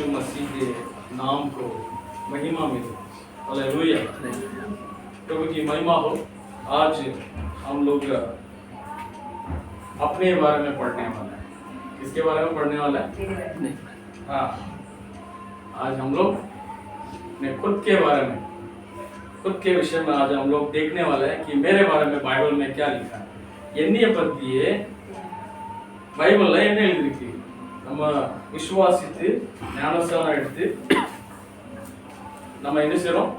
यीशु मसीह के नाम को महिमा मिले। हालेलुया। प्रभु की महिमा हो। आज हम लोग अपने बारे में पढ़ने वाला है। किसके बारे में पढ़ने वाला है? हाँ, आज हम लोग अपने खुद के बारे में, खुद के विषय में आज हम लोग देखने वाले हैं कि मेरे बारे में बाइबल में क्या लिखा है। என்னைய பத்தியே பைபிள்ல என்ன எழுதிருக்கு, நம்ம விசுவாசித்து ஞானஸ்நானம் எடுத்து நம்ம என்ன செய்றோம்,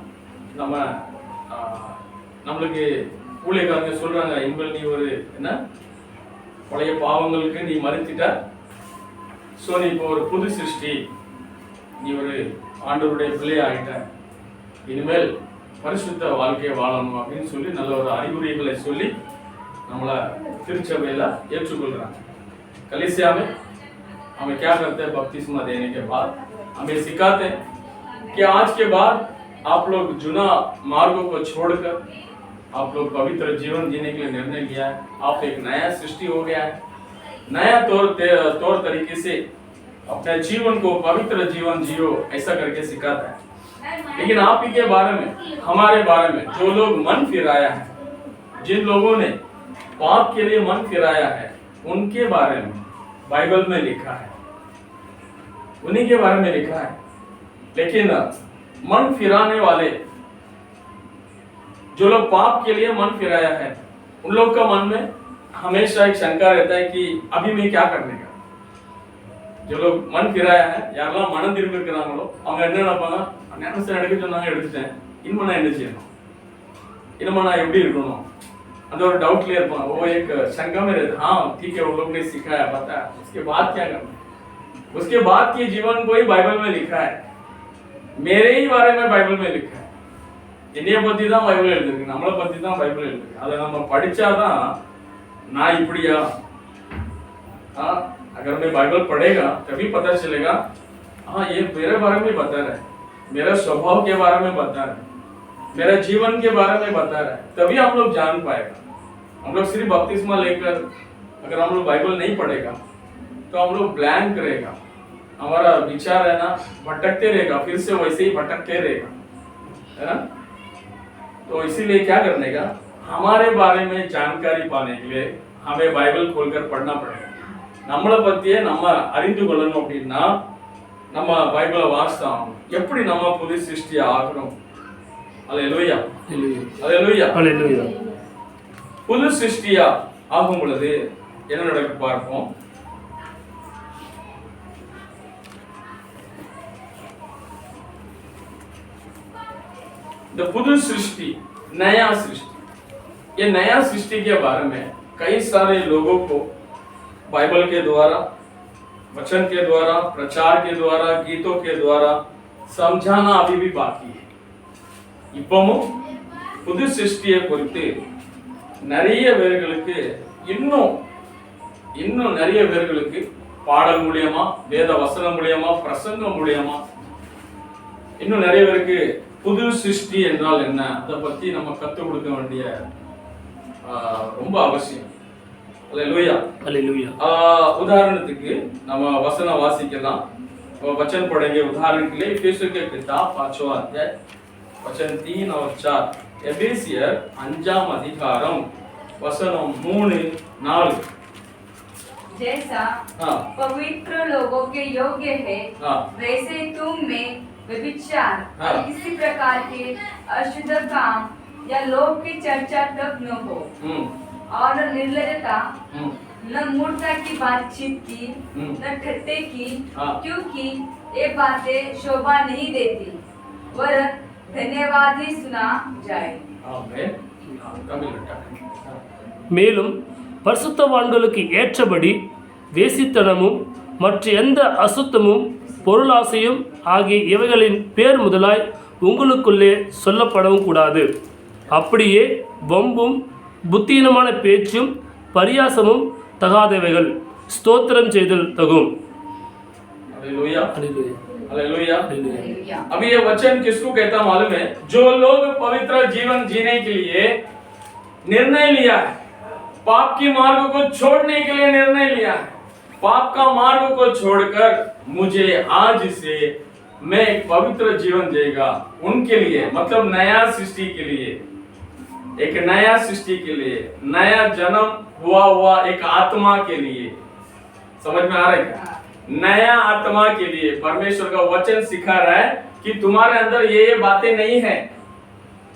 நம்மளுக்கு ஊழியக்காரங்க சொல்றாங்க, இன்பல் நீ ஒரு என்ன பழைய பாவங்களுக்கு நீ மறுத்துட்ட, ஸோ நீ இப்போ ஒரு புது சிருஷ்டி, நீ ஒரு ஆண்டவருடைய பிள்ளை ஆகிட்ட, இனிமேல் பரிசுத்த வாழ்க்கையை வாழணும் அப்படின்னு சொல்லி நல்ல ஒரு அறிகுறிகளை சொல்லி நம்மளை திருச்சபையில் ஏற்றுக்கொள்கிறாங்க। कलीसिया में हमें क्या करते हैं, बपतिस्मा देने के बाद हमें सिखाते हैं कि आज के बाद आप लोग जुना मार्गों को छोड़कर आप लोग पवित्र जीवन जीने के लिए निर्णय लिया है, आप एक नया सृष्टि हो गया है, नया तौर तरीके से अपने जीवन को पवित्र जीवन जियो, ऐसा करके सिखाता है। लेकिन आप ही के बारे में, हमारे बारे में जो लोग मन फिराया है, जिन लोगों ने पाप के लिए मन फिराया है, उनके बारे में बाइबल में लिखा है, उन्हीं के बारे में लिखा है। लेकिन मन फिराने वाले जो लोग पाप के लिए मन फिराया है, उन लोग का मन में हमेशा एक शंका रहता है कि अभी मैं क्या करने का। जो लोग मन फिराया है, யாரெல்லாம் மனம் திரும்பி இருக்கிறாங்களோ அவங்க என்ன நினைப்பாங்க, ஞானஸ்நானம் எடுக்க சொன்னாங்க, எடுத்துட்டேன், இனிமே நான் என்ன செய்யணும், இனிமே நான் எப்படி இருக்கணும், அந்த ஒரு डाउटले இருப்பாங்க। वो एक शंका में रहता, हाँ ठीक है, वो लोग ने सिखाया, पता है, उसके बाद क्या करना है, उसके बाद के जीवन को ही बाइबल में लिखा है, मेरे ही बारे में बाइबल में लिखा है, என்னைய பத்தி தான் பைபிள் எழுதிருக்கு, நம்மளை பத்தி தான் பைபிள் எழுதிருக்கு। அதை நம்ம படிச்சாதான் நான் இப்படியா, हाँ अगर मैं बाइबल पढ़ेगा तभी पता चलेगा, हाँ ये मेरे बारे में बता रहा है, मेरे स्वभाव के बारे में बता रहा है, मेरे जीवन के बारे में बता रहा है, तभी हम लोग जान पाएगा। हम लोग सिर्फ बपतिस्मा लेकर अगर हम लोग बाइबल नहीं पढ़ेगा तो हम लोग ब्लैंक रहेगा, हमारा विचार है ना भटकते रहेगा, फिर से वैसे ही भटकते रहेगा, है ना। तो इसीलिए क्या करने का, हमारे बारे में जानकारी पाने के लिए हमें बाइबल खोलकर पढ़ना पड़ेगा। நம்மளை பத்தியே நம்ம அறிந்து கொள்ளணும் அப்படின்னா நம்ம பைபிளை வாசித்தாகணும், எப்படி நம்ம புது சிருஷ்டி ஆகணும்। அல்லேலூயா, அல்லேலூயா, அல்லேலூயா। புது சிருஷ்டியா ஆகும் பொழுது என்ன நடக்கும் பார்ப்போம்। இந்த புது सृष्टि, नया सृष्टि, ये नया सृष्टि के बारे में कई सारे लोगों को बाइबल के द्वारा, वचन के द्वारा, प्रचार के द्वारा, गीतों के द्वारा समझाना अभी भी बाकी है। இப்பவும் புது சிருஷ்டியை குறித்து நிறைய பேர்களுக்கு இன்னும் நிறைய பேர்களுக்கு பாடல் மூலியமா, வேத வசனம் மூலியமா, பிரசங்கம் மூலியமா இன்னும் நிறைய பேருக்கு புது சிருஷ்டி என்றால் என்ன அதை பத்தி நம்ம கற்றுக் கொடுக்க வேண்டிய ரொம்ப அவசியம்। அல்லேலூயா, அல்லேலூயா। उदाहरणத்துக்கு நம்ம वचन வாசிக்கலாம், वचन पढ़ेंगे। उदाहरण के लिए इफिसियों के किताब 5वां अध्याय वचन 3 और 4, एफेसियर 5वां अधिकारम वचन 3-4। जैसा पवित्र लोगों के योग्य है, वैसे तुम में व्यभिचार और किसी प्रकार के अशुद्ध काम या लोक की चर्चा तक न हो, और निर्लजता, न मूर्खता की बातचीत की, न ठट्टे की, क्योंकि ये बातें शोभा नहीं देती, वरन धन्यवाद ही सुना जाए। மேலும் பரிசுத்தவான்களுக்கு ஏற்றபடி வேசித்தனமும் மற்ற எந்த அசுத்தமும் பொருளாசையும் ஆகிய இவைகளின் பேர் முதலாய் உங்களுக்குள்ளே சொல்லப்படவும் கூடாது, அப்படியே வம்பும் புத்தீனமான பேச்சும் பரியாசமும் தகாதவைகள், ஸ்தோத்திரம் செய்தல் தகும்। Hallelujah, hallelujah, hallelujah. अभी ये वचन किसको कहता मालूम है? जो लोग पवित्र जीवन जीने के लिए निर्णय लिया है, पाप की मार्ग को छोड़ने के लिए निर्णय लिया है, पाप का मार्ग को छोड़कर मुझे आज से मैं एक पवित्र जीवन देगा उनके लिए, मतलब नया सृष्टि के लिए, एक नया सृष्टि के लिए, नया जन्म हुआ एक आत्मा के लिए। समझ में आ रहा है क्या? नया आत्मा के लिए परमेश्वर का वचन सिखा रहा है कि तुम्हारे अंदर ये बातें नहीं है,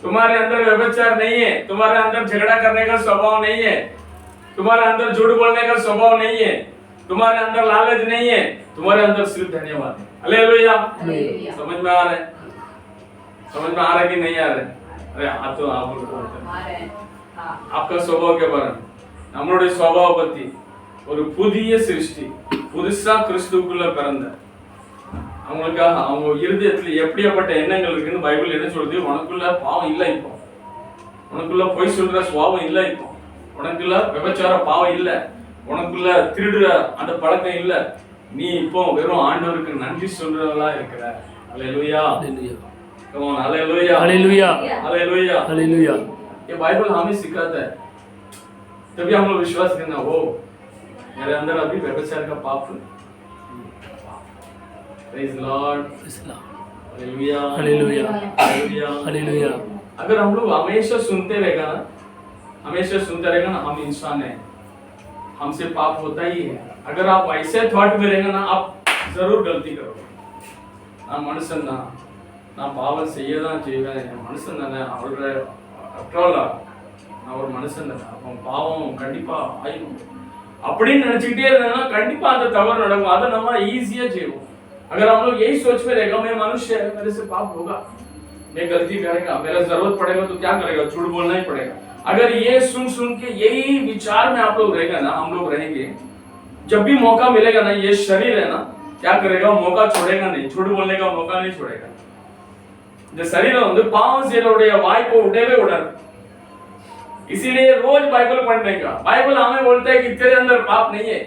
तुम्हारे अंदर व्यभिचार नहीं है, तुम्हारे अंदर झगड़ा करने का स्वभाव नहीं है, तुम्हारे अंदर झूठ बोलने का स्वभाव नहीं है, तुम्हारे अंदर लालच नहीं है, तुम्हारे अंदर सिर्फ धन्यवाद है। हालेलुया। समझ में आ रहा है? समझ में आ रहा है कि नहीं आ रहा है? अरे हाँ, तो आप आपका स्वभाव क्या பாருங்க, நம்மளுடைய स्वभाव பத்தி ஒரு புதிய சிருஷ்டி, புதுசா கிறிஸ்துவுக்குள்ள பிறந்த அவங்களுக்காக அவங்க இருதயத்துல எப்படியாப்பட்ட எண்ணங்கள் இருக்குன்னு பைபிள் என்ன சொல்லுது? உனக்குள்ள பாவம் இல்ல, இப்போ உனக்குள்ள பொய் சொல்ற சுபாவம் இல்ல, இப்போ உனக்குள்ள விபச்சார பாவம் இல்ல, உனக்குள்ள திருடுற அந்த பழக்கம் இல்ல, நீ இப்போ வெறும் ஆண்டவருக்கு நன்றி சொல்றவளா இருக்கிற। Hallelujah, come on, hallelujah, hallelujah, hallelujah, hallelujah. ये बाइबल हमें सिखाता है, तभी हम लोग विश्वास करना, वो मेरे अंदर अभी व्यभिचार का पाप, praise Lord, hallelujah, hallelujah, hallelujah, hallelujah. अगर हम लोग हमेशा सुनते रहेगा ना, हमेशा सुनते रहेगा ना, हम इंसान हैं, हमसे पाप होता ही है। अगर आप ऐसे थॉट में रहेगा ना, आप जरूर गलती करोगे। நான் மனுஷன் தான், நான் பாவம் செய்ய தான் செய்வேன், என் மனுஷன் தானே, அவரோட அப்ரோலா நான் ஒரு மனுஷன் தானே, அப்போ பாவம் கண்டிப்பா ஆயிடும் அப்படின்னு நினைச்சுக்கிட்டே இருந்தாங்கன்னா கண்டிப்பா அந்த தவறு நடக்கும்। அதை நம்ம ஈஸியா செய்வோம்। अगर हम लोग यही सोच में रहेगा, मैं मनुष्य है, मेरे से पाप होगा, मैं गलती करेगा, मेरा जरूरत पड़ेगा तो क्या करेगा? झूठ बोलना ही पड़ेगा। अगर ये सुन के यही विचार में आप लोग रहेगा ना, हम लोग रहेंगे, जब भी मौका मिलेगा ना, ये शरीर है ना क्या करेगा? मौका छोड़ेगा नहीं, झूठ बोलने का मौका नहीं छोड़ेगा। இந்த சரீரம் வந்து பாவம் செய்யறோடைய வாய்ப்பை விடவே விடாது। इसीलिए रोज बाइबल पढ़ने का। बाइबल हमें बोलता है कि तेरे अंदर पाप नहीं है,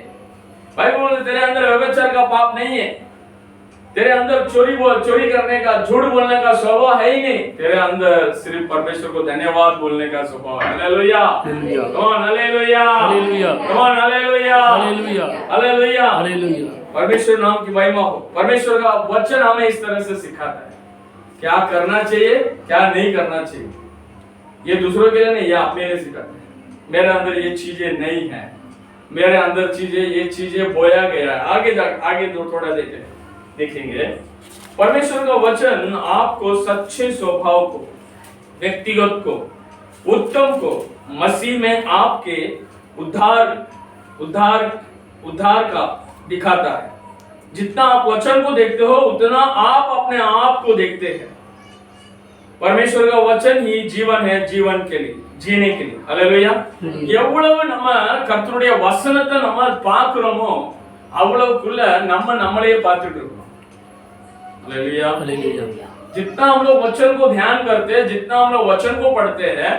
बाइबल बोलता है तेरे अंदर व्यभिचार का पाप नहीं है, तेरे अंदर चोरी करने का, झूठ बोलने का स्वभाव है ही नहीं, तेरे अंदर सिर्फ परमेश्वर को धन्यवाद बोलने का स्वभाव है। हालेलुया, कौन हालेलुया, हालेलुया, कौन हालेलुया, हालेलुया, हालेलुया, हालेलुया। परमेश्वर नाम की महिमा हो। परमेश्वर का वचन हमें इस तरह से सिखाता है क्या करना चाहिए, क्या नहीं करना चाहिए। ये दूसरों के लिए नहीं, ये अपने लिए सिखाता है। मेरे अंदर ये चीजें नहीं है, मेरे अंदर ये चीजें बोया गया है। आगे थोड़ा देखेंगे। परमेश्वर का वचन आपको सच्चे स्वभाव को, व्यक्तिगत को, उत्तम को, मसीह में आपके उद्धार का दिखाता है। जितना आप वचन को देखते हो उतना आप अपने आप को देखते हैं। परमेश्वर का वचन ही जीवन है, जीवन के लिए, जीने के लिए। हालेलुया। எவ்வளவு நம்ம கர்த்தருடைய வசனத்தை நம்ம பார்க்கிறோமோ அவ்வளவுக்குள்ள நம்ம நம்மளையே பார்த்துட்டு இருக்கோம்। Hallelujah, hallelujah. जितना हम लोग वचन को ध्यान करते हैं, जितना हम लोग वचन को पढ़ते हैं,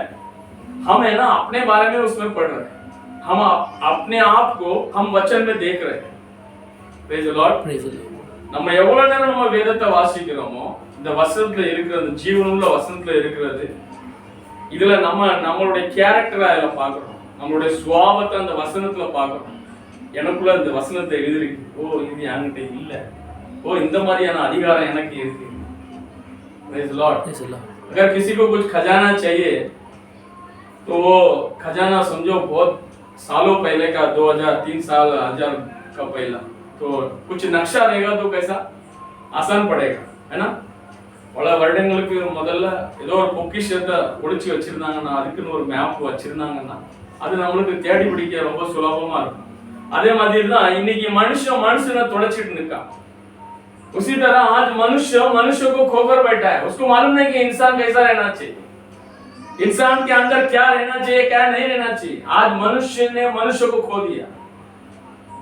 हम है ना अपने बारे में उसमें पढ़ रहे हैं, हम अपने आप को हम वचन में देख रहे हैं। Praise the Lord, praise the Lord. நம்ம எவ்வளவு நேரம் நம்ம வேதத்தை வாசிக்கிறோமோ, இந்த வசனத்துல இருக்கிறது, ஜீவனுள்ள வசனத்துல இருக்கிறது, இதுல நம்மளுடைய கேரக்டரை அதுல பார்க்கிறோம், நம்மளுடைய சுபாவத்தை அந்த வசனத்துல பார்க்கிறோம்। எனக்குள்ள இந்த வசனத்தை எழுதிருக்கு, ஓ இது என்கிட்ட இல்ல, ओ இந்த மாதிரியான அதிகாரம் எனக்கு இருக்கு। Praise the Lord, praise the Lord. अगर किसी को कुछ खजाना चाहिए तो वो खजाना समझो बहुत सालों पहले का, 2000 3 साल 1000 का पहला, तो कुछ नक्शा रहेगा तो कैसा आसान पड़ेगा, है ना। பல வருடங்களுக்கு முதல்ல ஏதோ ஒரு பொக்கிஷத்தை ஒளிச்சு வச்சிருந்தாங்கன்னா, அதுக்குன்னு ஒரு மேப் வச்சிருந்தாங்கன்னா அது நம்மளுக்கு தேடி பிடிக்க ரொம்ப சுலபமா இருக்கும்। அதே மாதிரி தான் இன்னைக்கு மனுஷனை தொலைச்சிட்டு இருக்கான்। उसी तरह आज मनुष्य को खोकर बैठा है। उसको मालूम नहीं कि इंसान कैसा रहना चाहिए, इंसान के अंदर क्या रहना चाहिए, क्या नहीं रहना चाहिए। आज मनुष्य ने मनुष्य को खो दिया।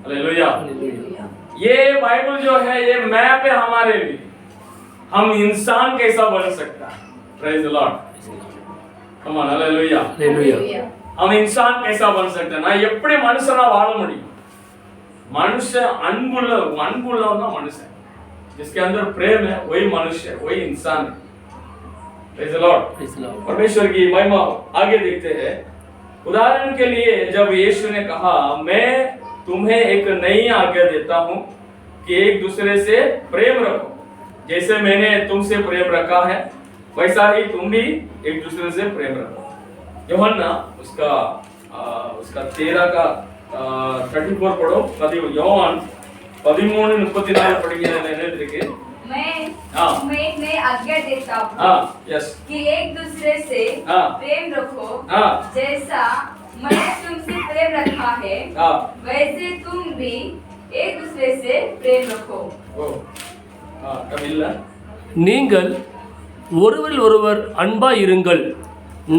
हालेलुया। ये बाइबल जो है ये मैप है हमारे लिए, हम इंसान कैसा बन सकता है। Praise the Lord, come on, hallelujah, hallelujah. हम इंसान कैसा बन सकते हैं ना, எப்படி மனுஷனா வாழ முடியும்। மனுஷன் அன்புள்ளவன் தான் மனுஷன்। जिसके अंदर प्रेम है वही मनुष्य है, वही इंसान है। Praise the Lord, praise the Lord. परमेश्वर की महिमा। आगे देखते हैं। उदाहरण के लिए जब यीशु ने कहा, मैं तुम्हें एक नई आज्ञा देता हूं, कि एक दूसरे से प्रेम रखो, जैसे मैंने तुमसे प्रेम रखा है वैसा ही तुम भी एक दूसरे से प्रेम रखो। யோவான்னா उसका 13 का 34 पढ़ो। யோவான் 13:34 படிங்க, என்ன இருக்கு? मैं आज्ञा देता हूँ यस कि एक दूसरे से प्रेम रखो, जैसा मैंने तुमसे प्रेम रखा है वैसे तुम भी एक दूसरे से प्रेम रखो। நீங்கள் ஒருவரில் ஒருவர் அன்பாய் இருங்கள்,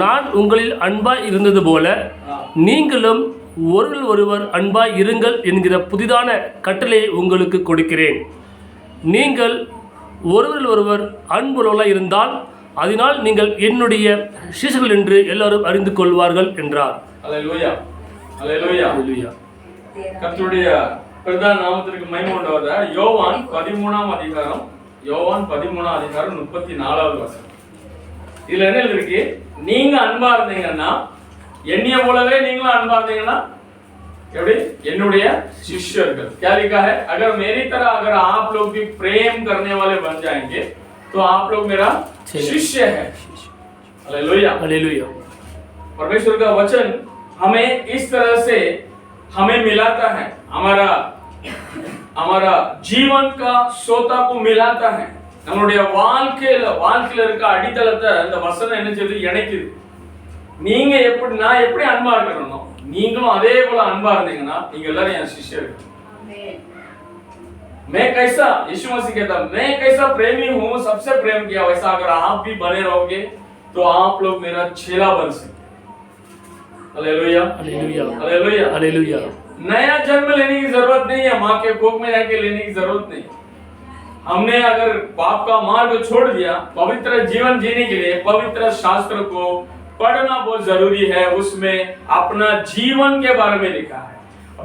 நான் உங்களில் அன்பாய் இருந்தது போல நீங்களும் ஒருவரில் ஒருவர் அன்பாய் இருங்கள் என்கிற புதிதான கட்டளையை உங்களுக்கு கொடுக்கிறேன். நீங்கள் ஒருவரில் ஒருவர் அன்புள்ளவர்களாய் இருந்தால் அதனால் நீங்கள் என்னுடைய சீஷர்கள் என்று எல்லாரும் அறிந்து கொள்வார்கள் என்றார். அல்லேலூயா, அல்லேலூயா, அல்லேலூயா. கர்த்தருடைய பிரதான நாமத்திற்கு மகிமை உண்டாவதாக. யோவான் 13ஆம் அதிகாரம், யோவான் 13ஆம் அதிகாரம் 34வது வசனம். இதுல என்ன இருக்கு? நீங்க அன்பா இருந்தீங்கன்னா, என்னைய போலவே நீங்களும் அன்பா இருந்தீங்கன்னா எப்படி? என்னுடைய शिष्यர்கள். क्या लिखा है? अगर मेरी तरह अगर आप लोग भी प्रेम करने वाले बन जाएंगे तो आप लोग मेरा शिष्य है। Hallelujah, hallelujah. परमेश्वर का वचन हमें इस तरह से हमें मिलाता है, हमारा जीवन का सोता को मिलाता है. நம்மளுடைய வாழ்க்கையில இருக்க அடித்தளத்தை அந்த வசனம் என்ன செய்யுது? இணைக்குது. நீங்க எப்படி, நான் எப்படி அன்பா இருக்கணும், நீங்களும் அதே போல அன்பா இருந்தீங்கன்னா நீங்க எல்லாரும் என் சிஷ்யர்கள். मैं कैसा, यीशु मसीह कहता मैं कैसा प्रेमी हूँ, सबसे प्रेम किया, वैसा अगर आप भी बने रहोगे तो आप लोग मेरा चेला बन सकते। Hallelujah, hallelujah, hallelujah, hallelujah. नया जन्म लेने की जरूरत नहीं है, माँ के कोख में जाके लेने की जरूरत नहीं। हमने अगर पाप का मार्ग छोड़ दिया, पवित्र जीवन जीने के लिए पवित्र शास्त्र को पढ़ना बहुत जरूरी है। उसमें अपना जीवन के बारे में लिखा है,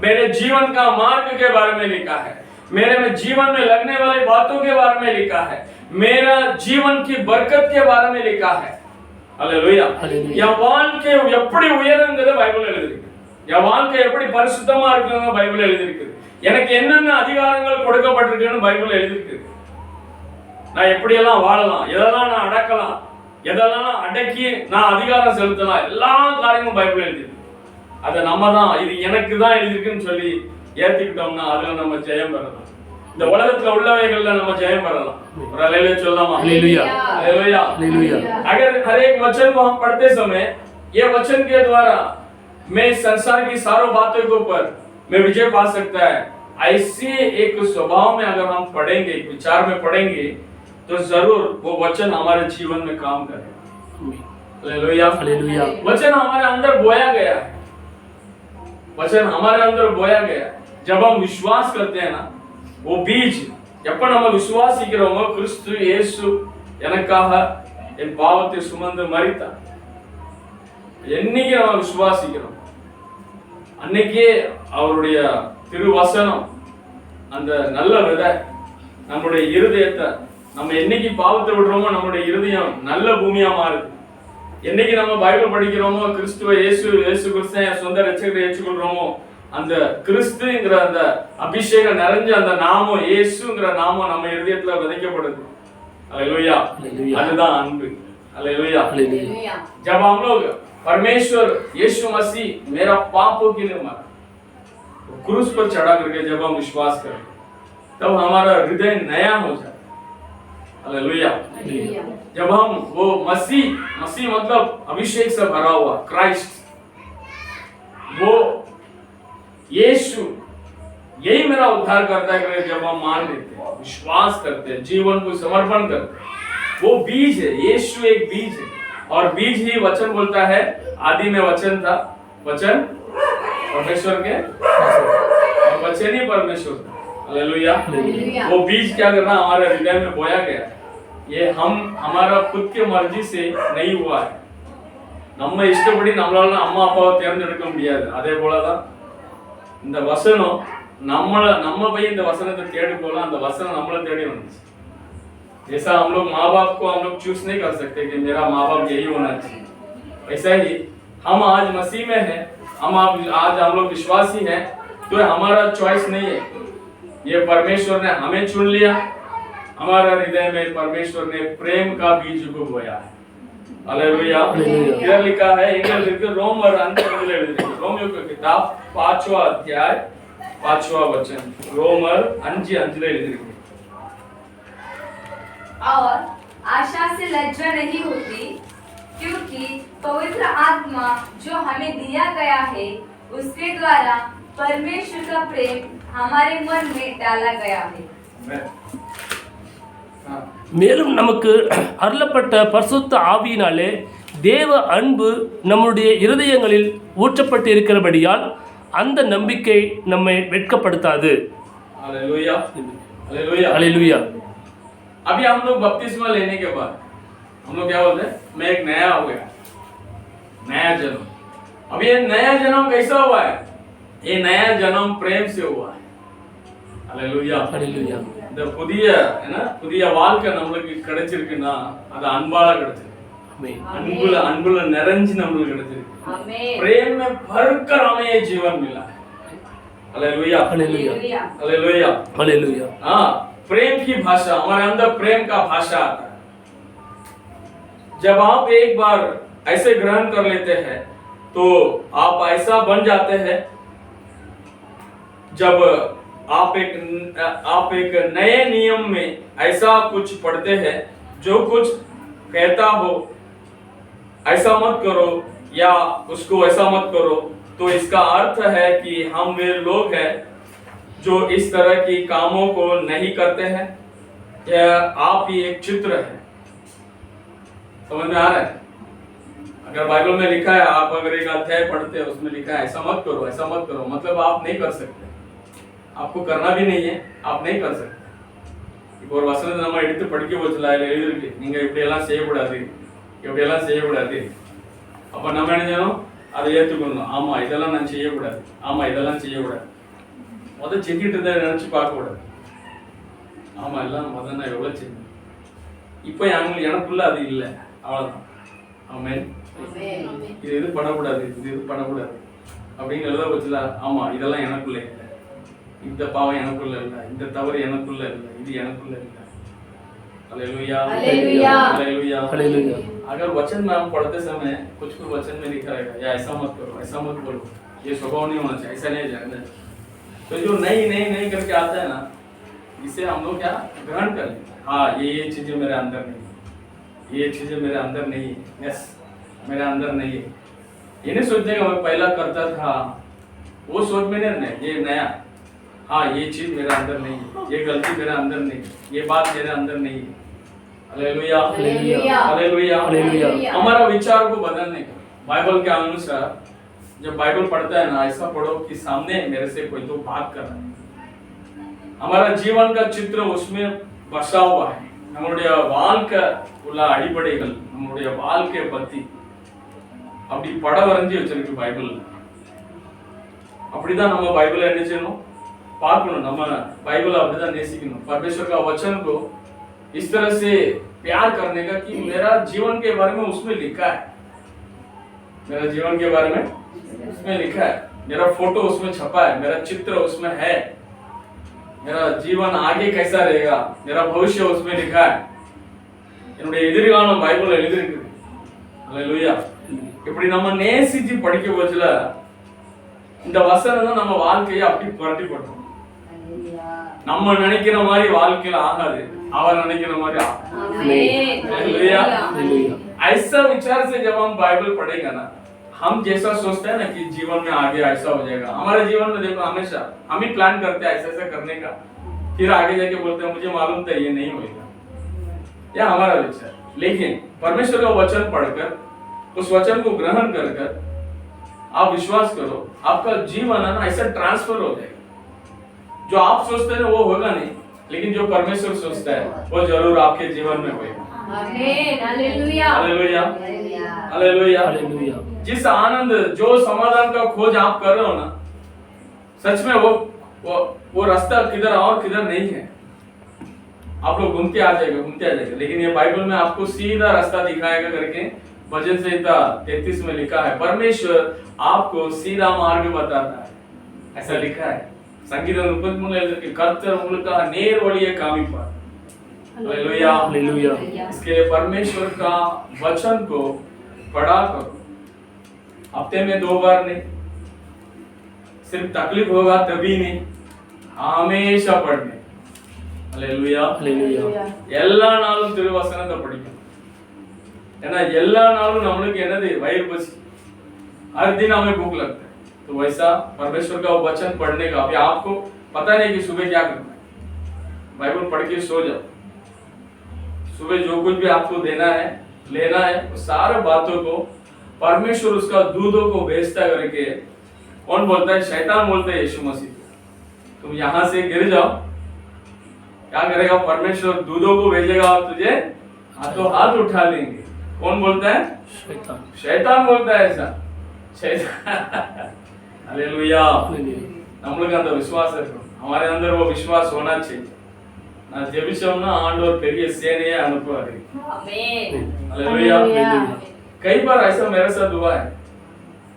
मेरे जीवन का मार्ग के बारे में लिखा है, मेरे में जीवन में लगने वाली बातों के बारे में लिखा है, मेरा जीवन की बरकत के बारे में लिखा है। हालेलुया। या வாழ்க்கை எப்படி உயரும்ங்கறது பைபிள்ல எழுதிருக்கு. या வாழ்க்கை எப்படி பரிசுத்தமா இருக்குன்னு பைபிள்ல எழுதிருக்கு. எனக்கு என்னென்ன அதிகாரங்கள் கொடுக்கப்பட்டிருக்குன்னு பைபிள்ல எழுதிருக்கு. நான் எப்படி எல்லாம் வாழலாம், எதெல்லாம் நான் அடக்கலாம், எதெல்லாம் அடக்கி நான் அதிகாரம் செலுத்தலாம், எல்லா காரியமும் பைபிள்ல எழுதிருக்கு. அதை நம்ம தான் இது எனக்கு தான் எழுதிருக்குன்னு சொல்லி ஏத்துக்கிட்டோம்னா அதுல நம்ம ஜெயம் பெறலாம். இந்த உலகத்துல உள்ளவைகள்ல நம்ம ஜெயம் பெறலாம். ஒரு அல்லேலூயா சொல்லலாமா? Hallelujah, hallelujah, hallelujah. अगर हर एक वचन को हम पढ़ते समय ये वचन के द्वारा मैं संसार की सारी बातों के ऊपर मैं विजय पा सकता है, ऐसे एक स्वभाव में अगर हम पढ़ेंगे, विचार में पढ़ेंगे तो जरूर वो वचन हमारे जीवन में काम करेगा। Hallelujah, hallelujah. वचन हमारे अंदर बोया गया है, वचन हमारे अंदर बोया गया। जब हम विश्वास करते हैं ना, वो बीज எப்ப நம்ம விசுவாசிக்கிறோமோ, கிறிஸ்து இயேசு எனக்காக என் பாவத்தை சுமந்து மரித்தார், என்னைக்கு நம்ம விசுவாசிக்கிறோம் அன்னைக்கே அவருடைய திருவசனம் அந்த நல்ல விதை நம்முடைய இருதயத்தை, நம்ம என்னைக்கு பாவத்தை விடுறோமோ நம்முடைய இருதயம் நல்ல பூமியா மாறுது. என்னைக்கு நம்ம பைபிள் படிக்கிறோமோ, கிறிஸ்துவ இயேசு கிறிஸ்து என் சொந்த ரட்சகரை ஏற்றுக்கொள்றோமோ, அந்த கிறிஸ்துங்கிற அந்த அபிஷேகம் நிறைஞ்ச அந்த நாமம், இயேசுங்கிற நாமம் நம்ம இருதயத்துல விதைக்கப்படுது. हालेलुया, அதுதான் அன்பு. Hallelujah, hallelujah. जब हम लोग परमेश्वर यीशु मसीह मेरा पापों के लिए मरा, क्रूस पर चढ़ा करके जब हम विश्वास करें तब हमारा हृदय नया हो जाता है। हालेलुया। जब हम वो मसीह मतलब अभिषेक से भरा हुआ क्राइस्ट, वो यीशु यही मेरा उद्धार करता है, जब हम मान लेते हैं, विश्वास करते हैं, जीवन को समर्पण करते हैं, वो बीज है। यीशु एक बीज है और बीज ही वचन बोलता है, आदि में वचन था, वचन परमेश्वर के और वचन ही परमेश्वर था। हालेलुया। वो बीज क्या करना हमारे हृदय में बोया गया। ये हमारा खुद के मर्जी से नहीं हुआ है, நம்ம இஷ்டப்படி நம்மளால அம்மா அப்பாவை தேர்ந்தெடுக்க முடியாது. அதே போலதான் இந்த வசனம் நம்ம போய் இந்த வசனத்தை தேடி போல, அந்த वचन நம்மள தேடி வந்துச்சு. जैसा हम लोग माँ बाप को हम लोग चूज नहीं कर सकते कि मेरा माँ बाप यही होना चाहिए, वैसा ही हम आज मसीह में हैं, आज हम लोग विश्वासी हैं, तो हमारा चॉइस नहीं है ये परमेश्वर ने हमें चुन लिया, हमारा हृदय में परमेश्वर ने प्रेम का बीज को बोया है। हालेलुया। इधर लिखा है इंग्लिश रोमर रोमियो की किताब 5वां अध्याय 5वां वचन, रोमर 5:5 और आशा से लज्जा नहीं होती, क्योंकि पवित्र आत्मा जो हमें दिया गया है उसके द्वारा परमेश्वर का प्रेम हमारे मन में डाला गया है। மேலும் நமக்கு அருளப்பட்ட பரிசுத்த ஆவியினாலே தேவ அன்பு நம்முடைய இருதயங்களில் ஊற்றப்பட்டு இருக்கிறபடியால் அந்த நம்பிக்கை நம்மை வெட்கப்படுத்தாது। Hallelujah hallelujah hallelujah. अभी हम लोग बपतिस्मा लेने के बाद हम लोग क्या बोलते हैं, मैं एक नया हो गया, नया जन्म। अब ये नया जन्म कैसा हुआ है? ये नया जन्म प्रेम से हुआ है। Hallelujah hallelujah. இந்த புதிய புதிய வாழ்க்கை நம்மளுக்கு கிடைச்சிருக்குன்னா அது அன்பால கிடைச்சிருக்கு। ஆமென்। அன்புல நிறைஞ்சு நம்மளுக்கு கிடைச்சிருக்கு। आमीन। प्रेम में भरकर हमें ये जीवन मिला है। Hallelujah hallelujah. Hallelujah hallelujah. हाँ, प्रेम की भाषा, हमारे अंदर प्रेम का भाषा आता है। जब आप एक बार ऐसे ग्रहण कर लेते हैं तो आप ऐसा बन जाते हैं, जब आप एक नए नियम में ऐसा कुछ पढ़ते हैं जो कुछ कहता हो ऐसा मत करो या उसको ऐसा मत करो, तो इसका अर्थ है कि हम वे लोग हैं जो इस तरह की कामों को नहीं करते हैं। यह आप ही एक चित्र है। समझ में आ रहा है? अगर बाइबल में लिखा है, आप अगर एक अध्याय पढ़ते हैं उसमें लिखा है ऐसा मत करो ऐसा मत करो, मतलब आप नहीं कर सकते, आपको करना भी नहीं है, आप नहीं कर सकते। இப்போ ஒரு வசனத்தை நம்ம எடுத்து படிக்க போச்சுல, அதில் எழுதிருக்கு நீங்க இப்படியெல்லாம் செய்யக்கூடாது, இப்படியெல்லாம் செய்யக்கூடாது. அப்ப நம்ம என்ன செய்யணும்? அதை ஏற்றுக்கணும். ஆமா இதெல்லாம் நான் செய்யக்கூடாது, ஆமா இதெல்லாம் செய்யக்கூடாது. முதல் செஞ்சுட்டு இருந்தா நினைச்சு பார்க்க கூடாது. ஆமா எல்லாம் முதல் நான் எவ்வளவு செஞ்சேன், இப்போ எனக்குள்ள அது இல்லை, அவ்வளவுதான். ஆமென். இது இது பண்ணக்கூடாது, இது இது பண்ணக்கூடாது அப்படின்னு எழுத வச்சுல, ஆமா இதெல்லாம் எனக்குள்ள இல்லை, இந்த பாவம் எனக்குள்ள இல்லை, இந்த தவறு எனக்குள்ள இல்லை, இது எனக்குள்ள இல்லை। Hallelujah hallelujah hallelujah hallelujah. अगर वचन में हम पढ़ते समय कुछ वचन में लिखा रहेगा या ऐसा मत करो ऐसा मत बोलो, ये स्वभाव नहीं होना चाहिए, ऐसा नहीं जाना। तो जो नहीं करके आता है ना, इसे हम लोग क्या ग्रहण कर लेते हैं। हाँ ये चीजें मेरे अंदर नहीं है, ये चीजें मेरे अंदर नहीं है, यस मेरे अंदर नहीं है। ये नहीं सोचने का मैं पहला करता था, वो सोच में नहीं, ये नया, हाँ ये चीज मेरे अंदर नहीं है, ये गलती मेरे अंदर नहीं है, ये बात मेरे अंदर नहीं है। Hallelujah hallelujah hallelujah hallelujah. हमारा विचार को बदलने का बाइबल के अनुसार जब बाइबल पढ़ता है ना, ऐसा पढ़ो कि सामने मेरे से कोई तो बात कर रहा है। हमारा जीवन का चित्र उसमें बसा हुआ है। நம்மளுடைய வாழ்க்கை உள்ள அடிப்படைகள், நம்மளுடைய வாழ்க்கை பத்தி அப்படி படம் வரைஞ்சி வச்சிருக்கு பைபிள்। அப்படிதான் நம்ம பைபிளை என்ன செய்யணும், பார்க்கணும்। நம்ம बाइबल அப்படிதான் நேசிக்கணும்। परमेश्वर का वचन को इस तरह से प्यार करने का कि मेरा जीवन के बारे में उसमें लिखा है, मेरा जीवन के बारे में उसमें लिखा है, मेरा फोटो उसमें छपा है, मेरा चित्र उसमें है, मेरा जीवन आगे कैसा रहेगा, मेरा भविष्य उसमें लिखा है, என்னுடைய எதிர்காலம் பைபிள்ல எழுதி இருக்குது। ஹalleluya। இப்படி நம்ம நேசிச்சு படிக்க போச்சுல, இந்த வசனம் தான் நம்ம வாழ்க்கையை அப்படி புரட்டி போடும்। நம்ம நினைக்கிற மாதிரி வாழ்க்கையில ஆகாது, அவர் நினைக்கிற மாதிரி आमीन। ऐसा विचार से जब हम बाइबल पढ़ेगा ना, हम जैसा सोचते हैं ना कि जीवन में आगे ऐसा हो जाएगा, हमारे जीवन में देखो हमेशा हम ही प्लान करते हैं ऐसा ऐसा करने का, फिर आगे जाके बोलते हैं मुझे मालूम था ये नहीं होगा, या हमारा विचार। लेकिन परमेश्वर का वचन पढ़कर उस वचन को ग्रहण कर कर आप विश्वास करो, आपका जीवन है ना ऐसा ट्रांसफर हो जाएगा। जो आप सोचते हैं वो होगा नहीं, लेकिन जो परमेश्वर सोचता है वो जरूर आपके जीवन में होगा। आमीन। Hallelujah hallelujah hallelujah hallelujah. जिस आनंद जो समाधान का खोज आप कर रहे हो ना, सच में वो रास्ता किधर और किधर नहीं है। आप लोग घूमते आ जाएगा, लेकिन ये बाइबल में आपको सीधा रास्ता दिखाएगा करके भजन संहिता 33 में लिखा है, परमेश्वर आपको सीधा मार्ग बताता है, ऐसा लिखा है। சங்கீதம் 33 எழுதிருக்கு, கர்த்தர் உங்களுக்காக நேர் வழியை காமிப்பார்। Hallelujah, hallelujah. इसके लिए परमेश्वर का वचन को पढ़ा करो, हफ्ते में 2 बार नहीं, सिर्फ तकलीफ होगा तभी नहीं, हमेशा पढ़ने। Hallelujah, hallelujah. எல்லா நாளும் திருவசனத்தை படிக்கணும்। ஏன்னா எல்லா நாளும் நம்மளுக்கு என்னது வயிறு பசி, हर दिन हमें भूख लगता है, तो वैसा परमेश्वर का वचन पढ़ने का। अभी आपको पता नहीं कि सुबह क्या करना है, बाइबल पढ़ के सो जाओ। सुबह जो कुछ भी आपको देना है, लेना है, वो सारे बातों को परमेश्वर उसका दूधों को भेजता करके। कौन बोलता है? शैतान बोलता है यीशु मसीह। तुम यहाँ से गिर जाओ, क्या करेगा परमेश्वर? दूधों को भेजेगा और तुझे हाथों हाथ उठा लेंगे। कौन बोलता है? शैतान। शैतान बोलता है ऐसा, शैतान। हालेलुया, நம்மளுக்கு அந்த விசுவாசம் இருக்கும், हमारे अंदर वो विश्वास होना चाहिए। நான் ஜெபிச்சோம்னா ஆண்டவர் பெரிய சேனையை அனுப்புவாரு। आमीन। हालेलुया। कई बार ऐसा मेरे साथ हुआ है,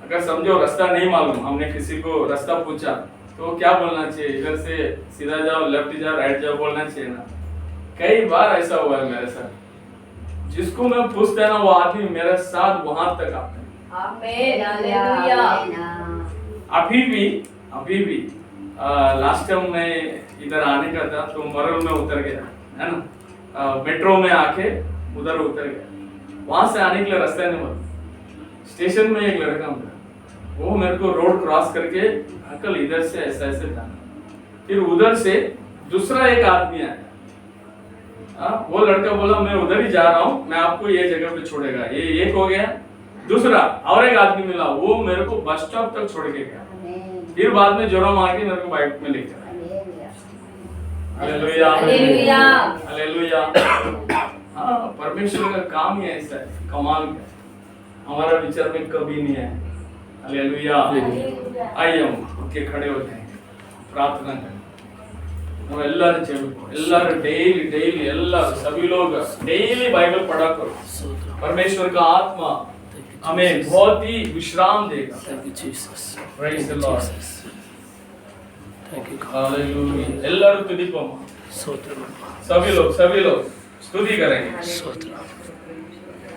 अगर समझो रास्ता नहीं मालूम, हमने किसी को रास्ता पूछा तो क्या बोलना चाहिए? इधर से सीधा जाओ, लेफ्ट जाओ, राइट जाओ बोलना चाहिए ना? कई बार ऐसा हुआ है मेरे साथ, जिसको मैं पूछता है ना वो आदमी मेरे साथ वहां तक आता है। आमीन। हालेलुया। अभी भी लास्ट टाइम मैं इधर आने का था तो मरल में उतर गया, है ना, मेट्रो में आके उधर उतर गया। वहां से आने के लिए रास्ता नहीं मिला। स्टेशन में एक लड़का मिला, वो मेरे को रोड क्रॉस करके अंकल इधर से ऐसा ऐसे जाना। फिर उधर से दूसरा एक आदमी आया, वो लड़का बोला मैं उधर ही जा रहा हूँ, मैं आपको ये जगह पे छोड़ेगा। ये एक हो गया। दूसरा और एक आदमी मिला, वो मेरे को बस स्टॉप तक छोड़ के गया। फिर बाद में जोरा मार के मेरे को बाइक में लेकर आया। Hallelujah, hallelujah. हालेलुया। हाँ, परमेश्वर का काम ही ऐसा है, कमाल का, हमारा विचार में कभी नहीं है। हालेलुया। आइए हम उठ के खड़े हो जाएंगे, प्रार्थना करें। हम ಎಲ್ಲರೂ ಚೆಲ್ಲಬೇಕು, ಎಲ್ಲರೂ डेली ಎಲ್ಲರೂ सभी लोग डेली बाइबल पढ़ा करो। परमेश्वर का आत्मा हमें बहुत ही विश्राम देगा। Thank you, Jesus. Praise the Lord. Thank you, God. Hallelujah. ಎಲ್ಲರೂ ತುದಿಪೋಮ, स्तोत्र, सभी लोग स्तुति करेंगे। स्तोत्र।